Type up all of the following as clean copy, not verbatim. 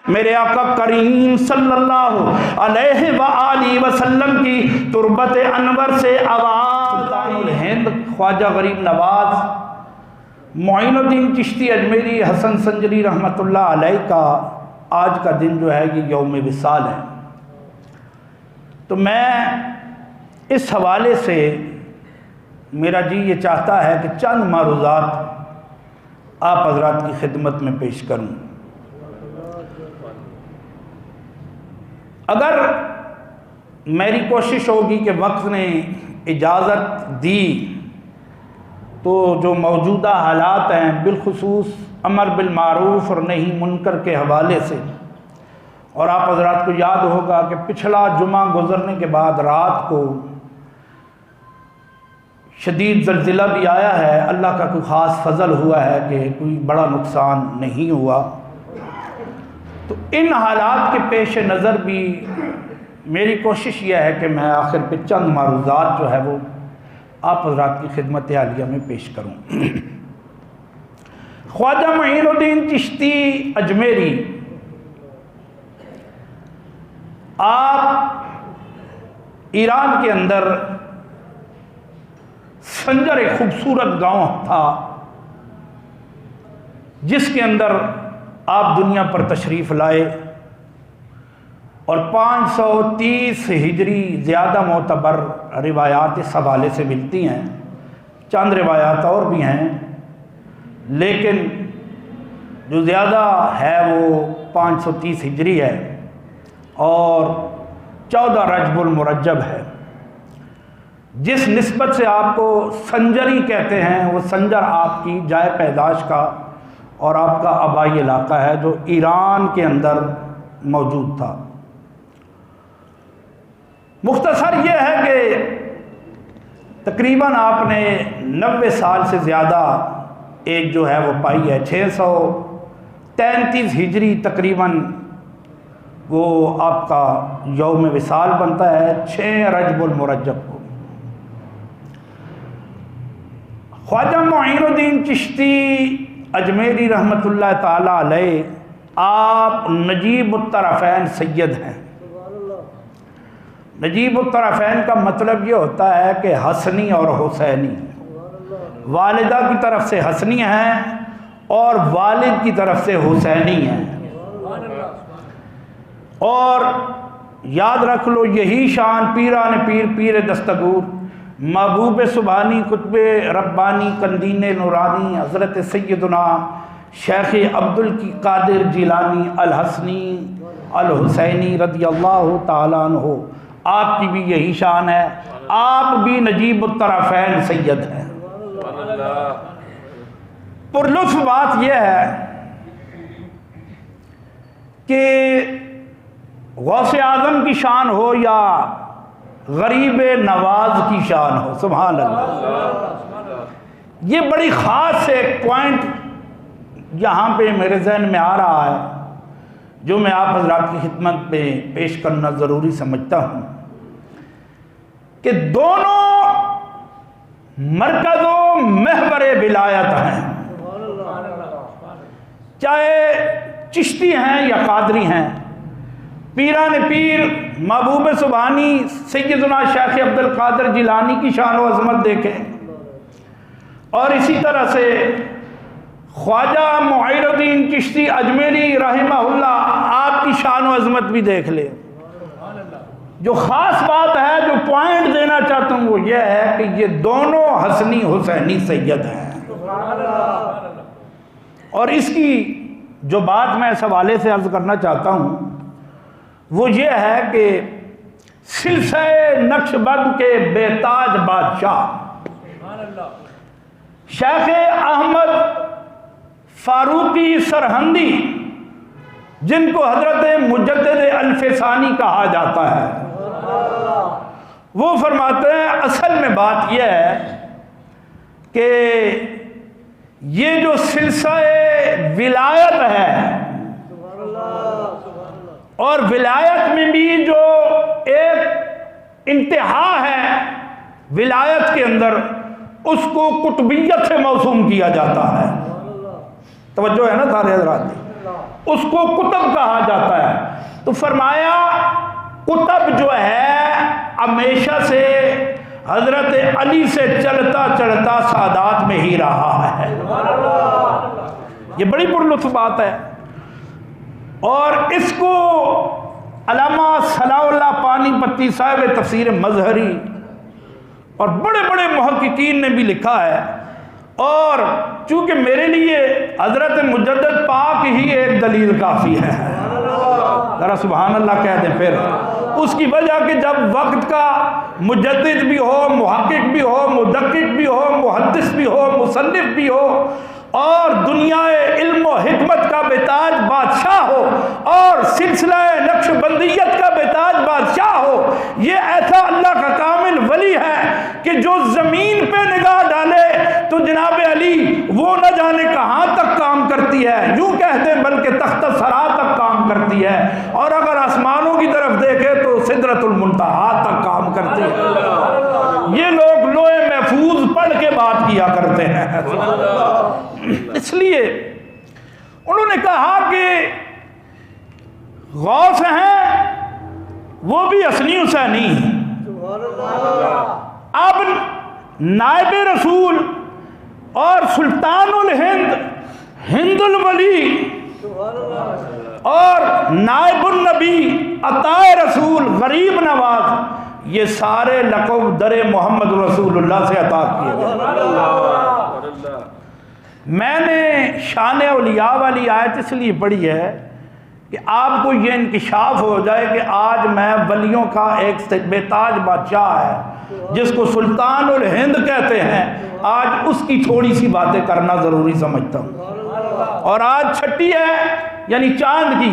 मेरे आका करीम सल्लल्लाहु अलैहि वआलिहि वसल्लम की तुरबत अनवर से आवाज़ हिंद ख्वाजा गरीब नवाज मोइनुद्दीन चिश्ती अजमेरी हसन संजरी रहमतुल्लाह अलैह का आज का दिन जो है ये यौम विसाल है। तो मैं इस हवाले से मेरा जी ये चाहता है कि चंद मारूज़ात आप हज़रात की खिदमत में पेश करूं। अगर मेरी कोशिश होगी कि वक्त ने इजाज़त दी तो जो मौजूदा हालात हैं बिलखुसूस अमर बिल मारूफ़ और नही मुनकर के हवाले से, और आप हज़रात को याद होगा कि पिछला जुमा गुज़रने के बाद रात को शदीद ज़लज़ला भी आया है। अल्लाह का कोई ख़ास फ़ज़ल हुआ है कि कोई बड़ा नुकसान नहीं हुआ। तो इन हालात के पेश नज़र भी मेरी कोशिश यह है कि मैं आखिर पे चंद मारूज़ात जो है वो आप हज़रात की खिदमत आलिया में पेश करूँ। ख्वाजा मोइनुद्दीन चिश्ती अजमेरी, आप ईरान के अंदर संजर एक खूबसूरत गांव था जिसके अंदर आप दुनिया पर तशरीफ़ लाए और 530 हिजरी ज़्यादा मोतबर रिवायात इस हवाले से मिलती हैं। चंद रिवायात और भी हैं लेकिन जो ज़्यादा है वो 530 हिजरी है और 14 रजबुल मुरज्जब है। जिस निस्बत से आपको संजरी कहते हैं वो संजर आपकी जाए पैदाश का और आपका आबाई इलाका है जो ईरान के अंदर मौजूद था। मुख्तसर ये है कि तकरीबन आपने 90 साल से ज़्यादा एज जो है वो पाई है। 633 हिजरी तकरीबन वो आपका यौम विसाल बनता है 6 रजबुल मुरज्जब को। ख्वाजा मोइनुद्दीन चिश्ती अजमेरी रहमतुल्लाह ताला अलैह आप नजीबुत्तरफ़ैन सैयद हैं। नजीबुत्तरफ़ैन का मतलब ये होता है कि हसनी और हुसैनी। वालिदा की तरफ से हसनी हैं और वालिद की तरफ से हुसैनी हैं। और याद रख लो यही शान पीरान पीर पीर दस्तगूर महबूब सुबहानी कुतुब रब्बानी कंदीन नूरानी हज़रत सैयदना शेख अब्दुल कादिर जिलानी अल हसनी अल हुसैनी रदियल्लाहु ताला अन्हु, आपकी भी यही शान है। आप भी नजीबुत्तरफ़ैन सैयद हैं। पुरलुत्फ़ बात यह है कि गौसे आज़म की शान हो या गरीब नवाज की शान हो, सुभान अल्लाह। ये बड़ी ख़ास एक पॉइंट यहाँ पे मेरे जहन में आ रहा है जो मैं आप हज़रात की खिदमत में पेश करना ज़रूरी समझता हूँ कि दोनों मरकज़ो महवर विलायत हैं, चाहे चिश्ती हैं या कादरी हैं। पीरान पीर महबूब सुबहानी सैयदना शेख अब्दुल कादिर जिलानी की शान व अज़मत देखें और इसी तरह से ख्वाजा मोइनुद्दीन चिश्ती अजमेरी रहमहुल्लाह आपकी शान व अज़मत भी देख ले। जो ख़ास बात है जो पॉइंट देना चाहता हूँ वो ये है कि ये दोनों हसनी हुसैनी सैयद हैं। और इसकी जो बात मैं इस हवाले से अर्ज़ करना चाहता हूँ वो ये है कि सिलसिले नक्शबंद के बेताज बादशाह शेख अहमद फारूकी सरहंदी, जिनको हजरत मुजद्दिद अल्फसानी कहा जाता है, वो फरमाते हैं असल में बात यह है कि ये जो सिलसिले विलायत है और विलायत में भी जो एक इंतहा है विलायत के अंदर उसको कुतुबियत से मौसूम किया जाता है। तवज्जो है ना सारे हज़रात। उसको कुतब कहा जाता है। तो फरमाया कुतब जो है हमेशा से हजरत अली से चलता चलता सादात में ही रहा है। ये बड़ी पुरलुत्फ बात है। और इसको अल्लामा सलाउल्लाह पानीपती साहिब तफसीर मजहरी और बड़े बड़े मुहक्किकीन ने भी लिखा है। और चूंकि मेरे लिए हजरत मुजद्दिद पाक ही एक दलील काफ़ी है, ज़रा सुभान अल्लाह कह दें फिर। उसकी वजह कि जब वक्त का मुजद्दिद भी हो, मुहक्किक भी हो, मुदक्किक भी हो, मुहद्दिस भी हो, मुसन्निफ भी हो और दुनियाए इल्म व हिकमत का बेताज बादशाह हो और सिलसिला नक्शबंदियत का बेताज बादशाह हो, ये ऐसा अल्लाह का कामिल वली है कि जो ज़मीन पे निगाह डाले तो जनाब अली वो न जाने कहाँ तक काम करती है, यूँ कहते बल्कि तख्त सरा तक काम करती है, और अगर आसमानों की तरफ देखे तो सिदरतुल मुंतहा तक काम करती है। ये लोग लोहे महफूज पढ़ के बात किया करते हैं। इसलिए उन्होंने कहा कि गौस हैं वो भी असली हुसैनी। अब नायब रसूल और सुल्तानुल हिंद, हिंदुल वली और नायबुल नबी, अताए रसूल, गरीब नवाज, ये सारे लक़ब दरे मोहम्मद रसूलुल्लाह से अता किए गए। मैंने शान औलिया वाली आयत इसलिए पढ़ी है कि आपको ये इंकिशाफ हो जाए कि आज मैं वलियों का एक बेताज बादशाह है जिसको सुल्तानुल हिंद कहते हैं, आज उसकी थोड़ी सी बातें करना ज़रूरी समझता हूँ। और आज छठी है यानी चांद की।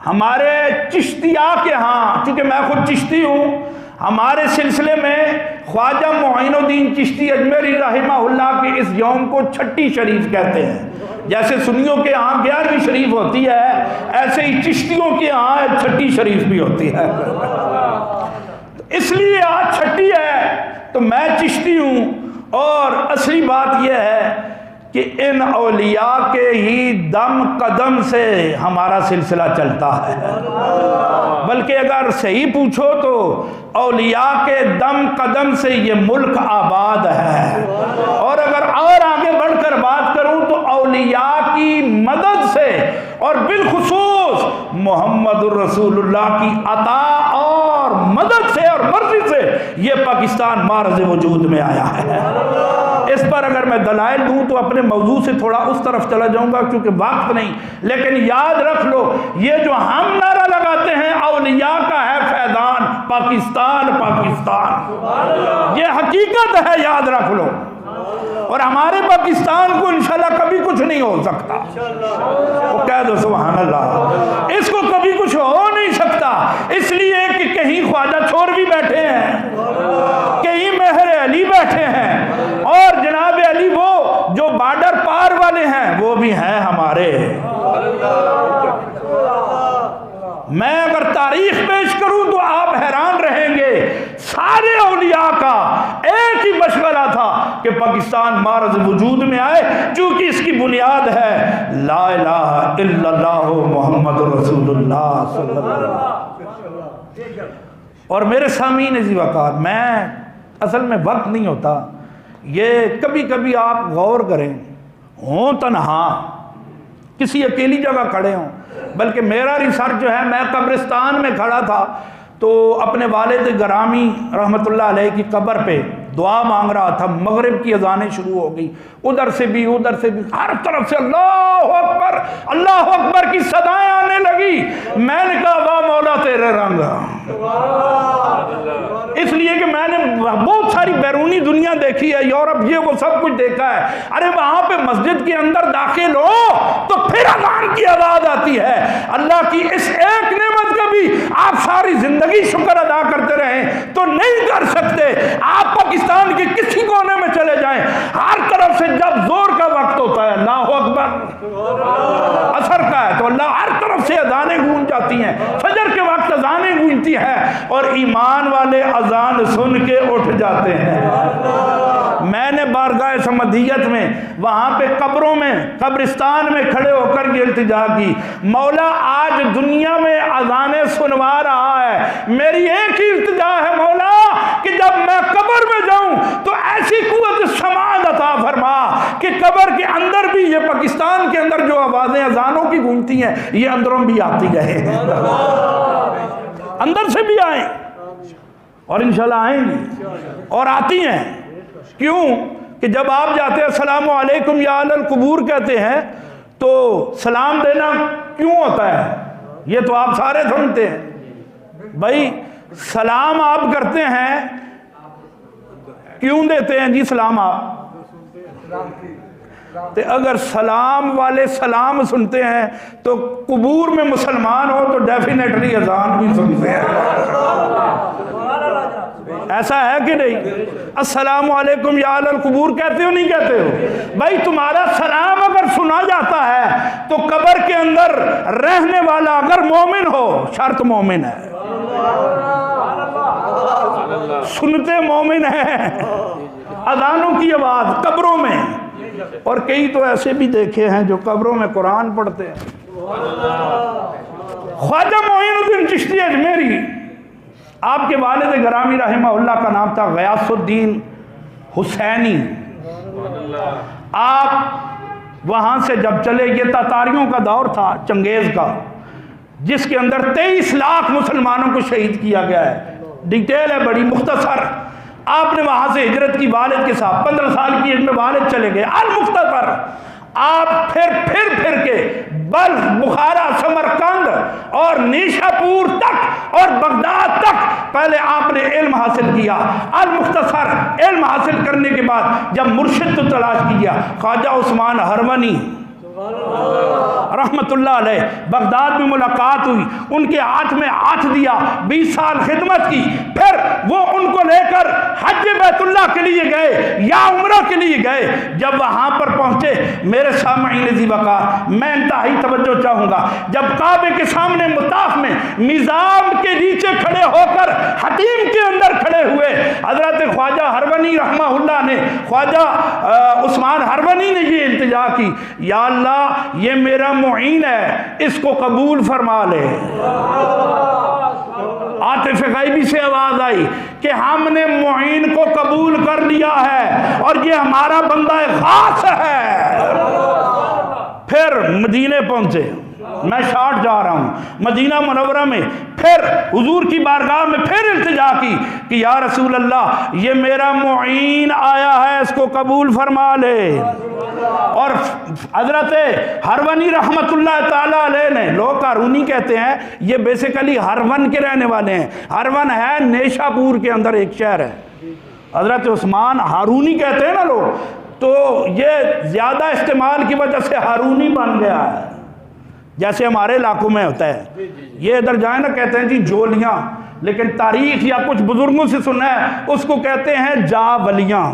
हमारे चिश्तिया के यहाँ, चूँकि मैं खुद चिश्ती हूँ, हमारे सिलसिले में ख्वाजा मोइनुद्दीन चिश्ती अजमेरी रहमहुल्लाह के इस यौम को छठी शरीफ कहते हैं। जैसे सुन्नियों के यहाँ 11वीं शरीफ होती है, ऐसे ही चिश्तियों के यहाँ छठी शरीफ भी होती है। इसलिए आज छठी है तो मैं चिश्ती हूँ। और असली बात यह है कि इन औलिया के ही दम कदम से हमारा सिलसिला चलता है। बल्कि अगर सही पूछो तो औलिया के दम कदम से ये मुल्क आबाद है। और अगर और आगे बढ़कर बात करूं तो औलिया की मदद से और बिलखुसूस मोहम्मदुर रसूलुल्लाह की अता और मदद से और मर्जी से ये पाकिस्तान मारज़ वजूद में आया है। इस पर अगर मैं दलाइल दूं तो अपने मौजू से थोड़ा उस तरफ चला जाऊंगा क्योंकि वक्त नहीं। लेकिन याद रख लो, ये जो हम नारा लगाते हैं औलिया का है फैदान, पाकिस्तान पाकिस्तान, ये हकीकत है, याद रख लो। और हमारे पाकिस्तान को इंशाल्लाह कभी कुछ नहीं हो सकता। वो कह दो सुभान अल्लाह, इसको कभी कुछ हो नहीं सकता। इसलिए कि कहीं ख्वाजा छोर भी बैठे हैं, कहीं मेहर अली बैठे हैं, और जनाब अली वो जो बॉर्डर पार वाले हैं वो भी हैं हमारे। मैं अगर तारीख पेश करूं तो आप हैरान रहेंगे। सारे औलिया का एक ही मशवरा था कि पाकिस्तान मारज़ वजूद में आए, क्योंकि इसकी बुनियाद है ला इलाहा इल्लल्लाह मुहम्मदुर रसूलुल्लाह सल्लल्लाहु अलैहि वसल्लम। और मेरे सामीन इसी वक़्त मैं असल में वक्त नहीं होता, ये कभी कभी आप गौर करें, हों तन्हा किसी अकेली जगह खड़े हों। बल्कि मेरा रिसर्च जो है, मैं कब्रिस्तान में खड़ा था तो अपने वालिद गरामी रहमतुल्लाह अलैह की कब्र पे दुआ मांग रहा था। मगरिब की अजानें शुरू हो गई, उधर से भी उधर से भी, हर तरफ से अल्लाह अकबर की सदाएं आने लगी। मैंने कहा वाह मौला तेरे रंग। इसलिए कि मैंने बहुत सारी बैरूनी दुनिया देखी है, यूरोप ये वो सब कुछ देखा है। अरे वहां पे मस्जिद के अंदर दाखिल हो तो फिर अजान की आवाज आती है। अल्लाह की इस एक नेमत का भी आप सारी जिंदगी शुक्र अदा करते रहे तो नहीं कर सकते। आप पाकिस्तान के किसी कोने में चले जाएं, हर तरफ से जब जोर का वक्त होता है, अल्लाह अकबर, असर का है तो अल्लाह, हर तरफ से अजानें गूंज जाती हैं। फजर के वक्त अजानें गूंजती है और ईमान वाले अजान सुन के उठ जाते हैं। मैंने बारगाह समदियत में वहाँ पे कब्रों में कब्रिस्तान में खड़े होकर ये इल्तिजा की, मौला आज दुनिया में अज़ानें सुनवा रहा है, मेरी एक ही इल्तिजा है मौला कि जब मैं कब्र में जाऊं तो ऐसी कुव्वत समाअत अता फरमा कि कब्र के अंदर भी, ये पाकिस्तान के अंदर जो आवाज़ें अज़ानों की गूंजती हैं ये अंदरों भी आती रहे, अंदर से भी आए और इंशाल्लाह आएंगी और आती हैं। क्यों कि जब आप जाते हैं अस्सलामु अलैकुम या अहलल कुबूर कहते हैं तो सलाम देना क्यों होता है, ये तो आप सारे सुनते हैं। भाई सलाम आप करते हैं क्यों देते हैं जी सलाम आप? तो अगर सलाम वाले सलाम सुनते हैं तो कुबूर में मुसलमान हो तो डेफिनेटली अजान भी सुनते हैं, ऐसा है कि नहीं? अस्सलामु अलैकुम या अहलल कुबूर कहते हो नहीं कहते हो? भाई तुम्हारा सलाम अगर सुना जाता है तो कब्र के अंदर रहने वाला अगर मोमिन हो, शर्त मोमिन है, सुनते मोमिन है अजानों की आवाज कब्रों में। और कई तो ऐसे भी देखे हैं जो कब्रों में कुरान पढ़ते हैं। ख्वाजा मोइनुद्दीन चिश्ती अजमेरी, आपके वालिद गरामी रहमहुल्लाह का नाम था गयासुद्दीन हुसैनी। आप वहाँ से जब चले, ये तातारियों का दौर था चंगेज़ का, जिसके अंदर 23 लाख मुसलमानों को शहीद किया गया है। डिटेल है बड़ी मुख्तसर। आपने वहाँ से हिजरत की वालिद के साथ, 15 साल की एज में वालिद चले गए। अल मुख्तसर आप फिर के बल्ख, बुखारा, समरकंद और निशापुर तक और बगदाद तक पहले आपने इल्म हासिल किया। अल मुख्तसर इल्म हासिल करने के बाद जब मुर्शिद को तलाश किया, ख्वाजा उस्मान हरवनी रहमतुल्लाह अलैह, बगदाद में मुलाकात हुई, उनके हाथ में हाथ दिया, 20 साल खिदमत की। फिर वो उनको लेकर हज बैतुल्लाह के लिए गए या उम्रा के लिए गए। जब वहां पर पहुंचे, मेरे सामईन ज़ीवकार, मैं इंतहाई तवज्जो चाहूंगा, जब काबे के सामने मुताफ में निज़ाम के नीचे खड़े होकर हतीम के अंदर खड़े हुए हजरत ख्वाजा हरवनी रहमहुल्लाह ने, ख्वाजा उस्मान हरवनी ने ये इल्तिजा की, या अल्लाह ये मेरा मुईन है, इसको कबूल फरमा ले। आतिफ गैबी से आवाज आई कि हमने मुईन को कबूल कर लिया है और ये हमारा बंदा खास है। फिर मदीने पहुंचे, मैं शार्ट जा रहा हूं, मदीना मुनव्वरा में फिर हुजूर की बारगाह में फिर इल्तिजा की कि या रसूल अल्लाह ये मेरा मुईन आया है, इसको कबूल फरमा ले। और हजरत हरवनी रहमतुल्लाह ताला अलैह ने, लोग हारूनी कहते हैं, ये बेसिकली हरवन के रहने वाले हैं। हरवन है नेशापुर के अंदर एक शहर है, हजरत उस्मान हारूनी कहते हैं ना लोग, तो ये ज्यादा इस्तेमाल की वजह से हारूनी बन गया है, जैसे हमारे इलाकों में होता है। ये इधर जाए ना कहते हैं जी जोलियां, लेकिन तारीख या कुछ बुजुर्गों से सुना है उसको कहते हैं जावलियां।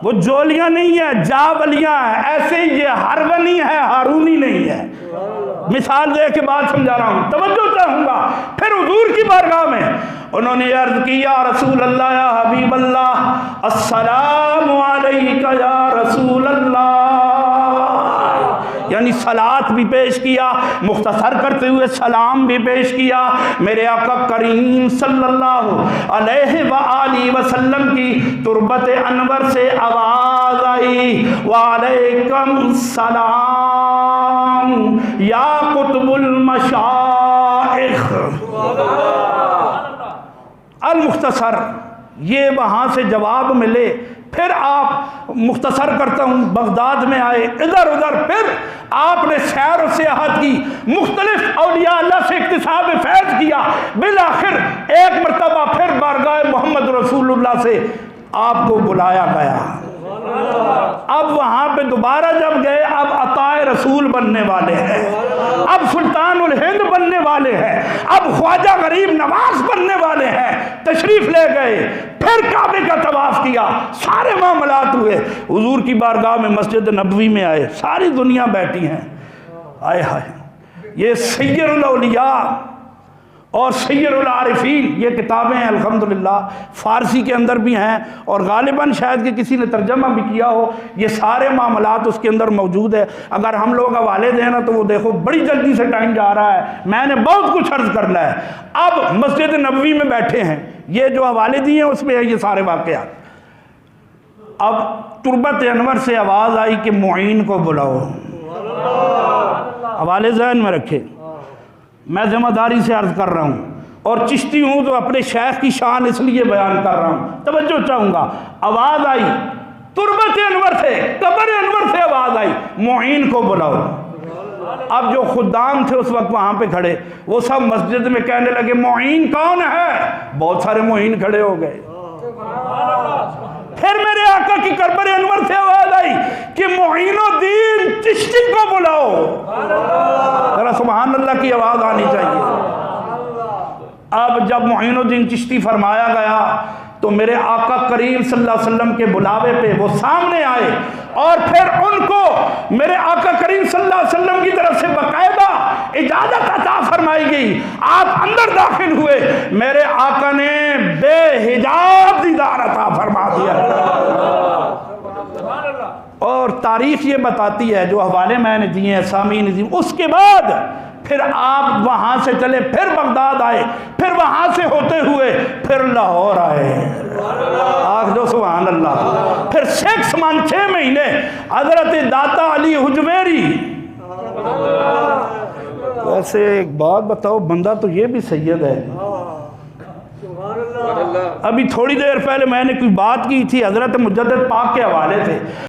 वो जोलियां नहीं है, जावलियां है। ऐसे ये हरवनी है, हारूनी नहीं है। मिसाल दे के बाद समझा रहा हूं, तवज्जो चाहूंगा। फिर हुजूर की बारगाह में उन्होंने अर्ज की, या रसूल अल्लाह, या हबीब अल्लाह, अस्सलामु अलैका या रसूल अल्लाह, यानी सलात भी पेश किया, मुख्तसर करते हुए सलाम भी पेश किया। मेरे आका करीम सल्लल्लाहु अलैहि वआलिहि वसल्लम की तुरबत अनवर से आवाज आई, वालेकुम सलाम या कुतुबुल मशाइख। अल मुख्तसर, ये वहाँ से जवाब मिले। फिर आप, मुख्तसर करता हूँ, बगदाद में आए, इधर उधर फिर आपने सैर और सियाहत की, मुख्तलिफ औलिया अल्लाह से इक्तिसाब फैज़ किया। बिलाखिर एक मरतबा फिर बारगाह मोहम्मद रसूलुल्लाह से आपको बुलाया गया। अब वहां पे दोबारा जब गए, अब अताए रसूल बनने वाले हैं, अब सुल्तानुल हिंद बनने वाले हैं, अब ख्वाजा गरीब नवाज बनने वाले हैं। तशरीफ ले गए, फिर काबे का तवाफ किया, सारे मामलात हुए। हुजूर की बारगाह में मस्जिद नबवी में आए, सारी दुनिया बैठी है। आए हाय, ये सय्यदुल औलिया और सैयरुल आरिफीन, ये किताबें हैं अल्हम्दुलिल्लाह, फ़ारसी के अंदर भी हैं और गालिबन शायद कि किसी ने तर्जमा भी किया हो। ये सारे मामलात उसके अंदर मौजूद है। अगर हम लोग हवाले दें ना तो वो देखो बड़ी जल्दी से टाइम जा रहा है, मैंने बहुत कुछ अर्ज करना है। अब मस्जिद नबवी में बैठे हैं, ये जो हवाले दिए हैं उसमें है ये सारे वाक़यात। अब तुरबत अनवर से आवाज़ आई कि मुईन को बुलाओ। हवाले ज़हन में रखे, मैं ज़िम्मेदारी से अर्ज़ कर रहा हूँ और चिश्ती हूँ तो अपने शेख की शान इसलिए बयान कर रहा हूँ, तवज्जो चाहूँगा। आवाज़ आई तुरबत अनवर से, कब्र अनवर से आवाज़ आई, मुईन को बुलाओ। अब जो खुदाम थे उस वक्त वहाँ पे खड़े, वो सब मस्जिद में कहने लगे मुईन कौन है? बहुत सारे मुईन खड़े हो गए। फिर मेरे आका की कब्र अनवर से आवाज आई कि मुईनुद्दीन चिश्ती को बुलाओ। जरा सुभान अल्लाह की आवाज आनी चाहिए। अब जब मुईनुद्दीन चिश्ती फरमाया गया तो मेरे आका करीम सल्लल्लाहु अलैहि वसल्लम के बुलावे पे वो सामने आए और फिर उनको मेरे आका करीम सल्लल्लाहु अलैहि वसल्लम की तरफ से बाकायदा इजाजत अता फरमाई गई। आप अंदर दाखिल हुए, मेरे आका ने बेहिजाब दीदार अता फरमा दिया। और तारीख ये बताती है, जो हवाले मैंने दिए हैं सामीन, उसके बाद फिर आप वहां से चले, फिर बगदाद आए, फिर वहां से होते हुए फिर लाहौर आए। आख दो सुभान अल्लाह। फिर 6 मंथ 6 महीने हजरत दाता अली हुजवेरी। वैसे एक बात बताओ, बंदा तो ये भी सैयद है। अभी थोड़ी देर पहले मैंने कोई बात की थी, हजरत मुजद्दिद पाक के हवाले से।